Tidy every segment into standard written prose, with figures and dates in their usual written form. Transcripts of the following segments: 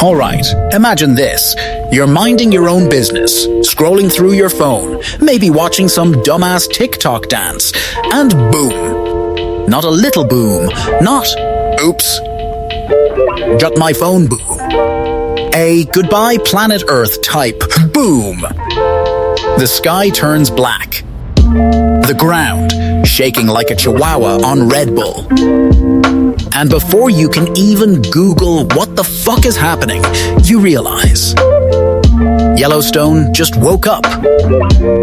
Alright, imagine this. You're minding your own business, scrolling through your phone, maybe watching some dumbass TikTok dance, and boom. Not a little boom, not oops. Just my phone boom. A goodbye planet Earth type boom. The sky turns black. The ground shaking like a chihuahua on Red Bull. And before you can even Google what the fuck is happening, you realize Yellowstone just woke up.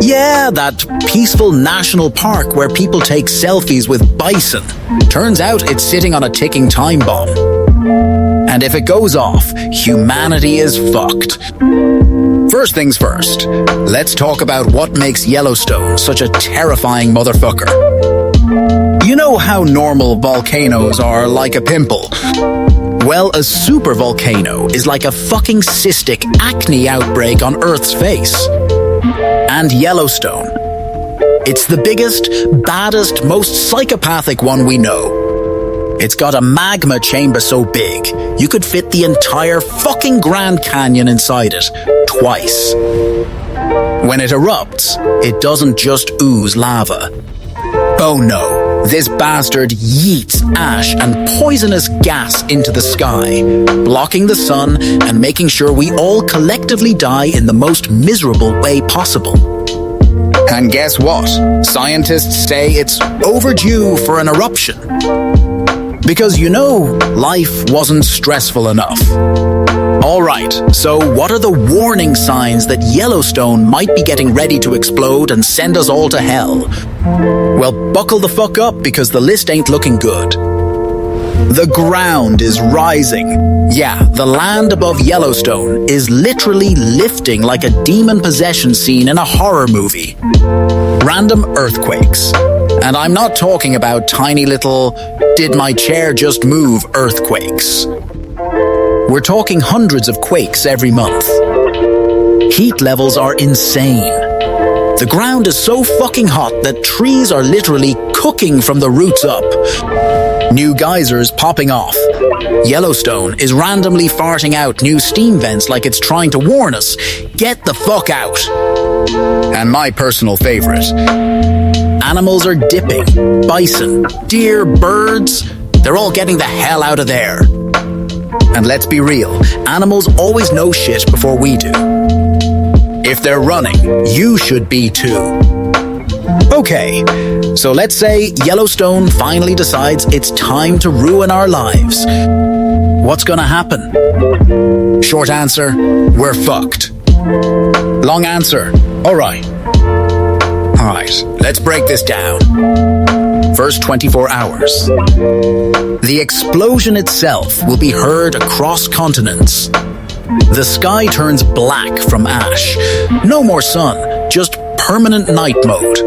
Yeah, that peaceful national park where people take selfies with bison. Turns out it's sitting on a ticking time bomb. And if it goes off, humanity is fucked. First things first, let's talk about what makes Yellowstone such a terrifying motherfucker. You know how normal volcanoes are like a pimple? Well, a supervolcano is like a fucking cystic acne outbreak on Earth's face. And Yellowstone. It's the biggest, baddest, most psychopathic one we know. It's got a magma chamber so big, you could fit the entire fucking Grand Canyon inside it, twice. When it erupts, it doesn't just ooze lava. Oh no, this bastard yeets ash and poisonous gas into the sky, blocking the sun and making sure we all collectively die in the most miserable way possible. And guess what? Scientists say it's overdue for an eruption. Because you know, life wasn't stressful enough. Alright, so what are the warning signs that Yellowstone might be getting ready to explode and send us all to hell? Well, buckle the fuck up because the list ain't looking good. The ground is rising. Yeah, the land above Yellowstone is literally lifting like a demon possession scene in a horror movie. Random earthquakes. And I'm not talking about tiny little, did my chair just move earthquakes. We're talking hundreds of quakes every month. Heat levels are insane. The ground is so fucking hot that trees are literally cooking from the roots up. New geysers popping off. Yellowstone is randomly farting out new steam vents like it's trying to warn us, get the fuck out. And my personal favorite. Animals are dipping. Bison, deer, birds, they're all getting the hell out of there. And let's be real, animals always know shit before we do. If they're running, you should be too. Okay, so let's say Yellowstone finally decides it's time to ruin our lives. What's gonna happen? Short answer, we're fucked. Long answer, alright. Alright, let's break this down. First 24 hours. The explosion itself will be heard across continents. The sky turns black from ash. No more sun, just permanent night mode.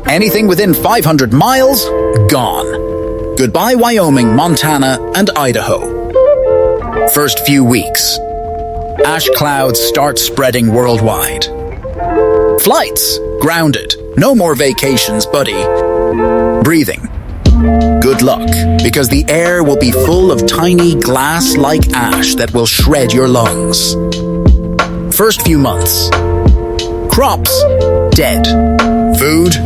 Anything within 500 miles, gone. Goodbye Wyoming, Montana, and Idaho. First few weeks. Ash clouds start spreading worldwide. Flights, grounded. No more vacations, buddy. Breathing. Good luck, because the air will be full of tiny glass-like ash that will shred your lungs. First few months. Crops, dead. Food,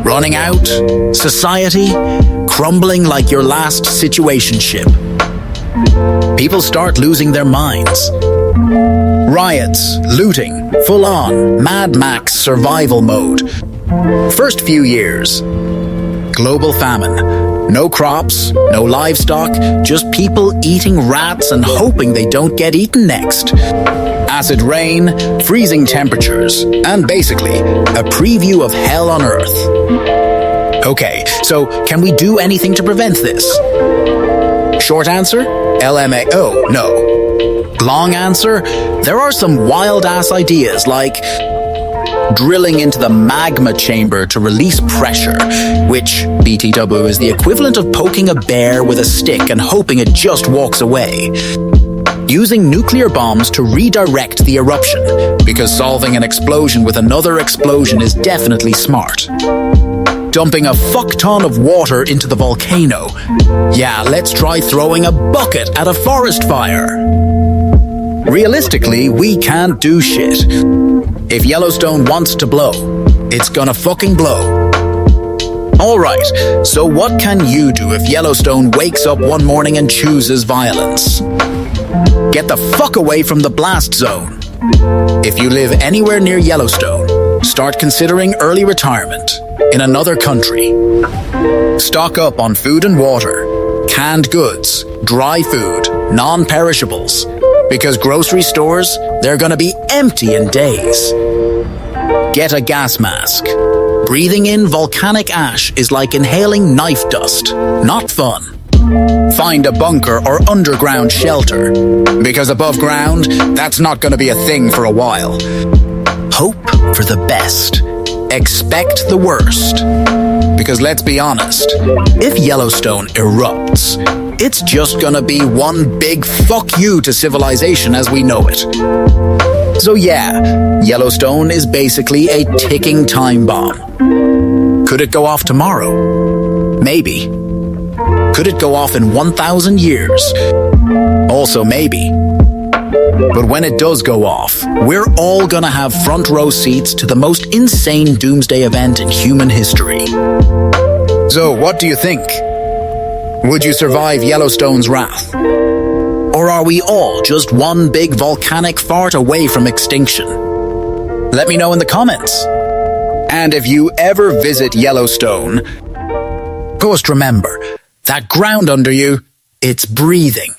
running out. Society, crumbling like your last situationship. People start losing their minds. Riots, looting, full-on, Mad Max survival mode. First few years. Global famine. No crops, no livestock, just people eating rats and hoping they don't get eaten next. Acid rain, freezing temperatures, and basically, a preview of hell on Earth. Okay, so can we do anything to prevent this? Short answer, LMAO, no. Long answer, there are some wild-ass ideas like drilling into the magma chamber to release pressure, which, BTW, is the equivalent of poking a bear with a stick and hoping it just walks away. Using nuclear bombs to redirect the eruption, because solving an explosion with another explosion is definitely smart. Dumping a fuck ton of water into the volcano. Yeah, let's try throwing a bucket at a forest fire. Realistically, we can't do shit. If Yellowstone wants to blow, it's gonna fucking blow. Alright, so what can you do if Yellowstone wakes up one morning and chooses violence? Get the fuck away from the blast zone. If you live anywhere near Yellowstone, start considering early retirement in another country. Stock up on food and water, canned goods, dry food, non-perishables, because grocery stores, they're gonna be empty in days. Get a gas mask. Breathing in volcanic ash is like inhaling knife dust. Not fun. Find a bunker or underground shelter, because above ground, that's not gonna be a thing for a while. Hope for the best. Expect the worst. Because let's be honest, if Yellowstone erupts, it's just gonna be one big fuck you to civilization as we know it. So yeah, Yellowstone is basically a ticking time bomb. Could it go off tomorrow? Maybe. Could it go off in 1,000 years? Also maybe. But when it does go off, we're all gonna have front row seats to the most insane doomsday event in human history. So what do you think? Would you survive Yellowstone's wrath? Or are we all just one big volcanic fart away from extinction? Let me know in the comments. And if you ever visit Yellowstone, just remember, that ground under you, it's breathing.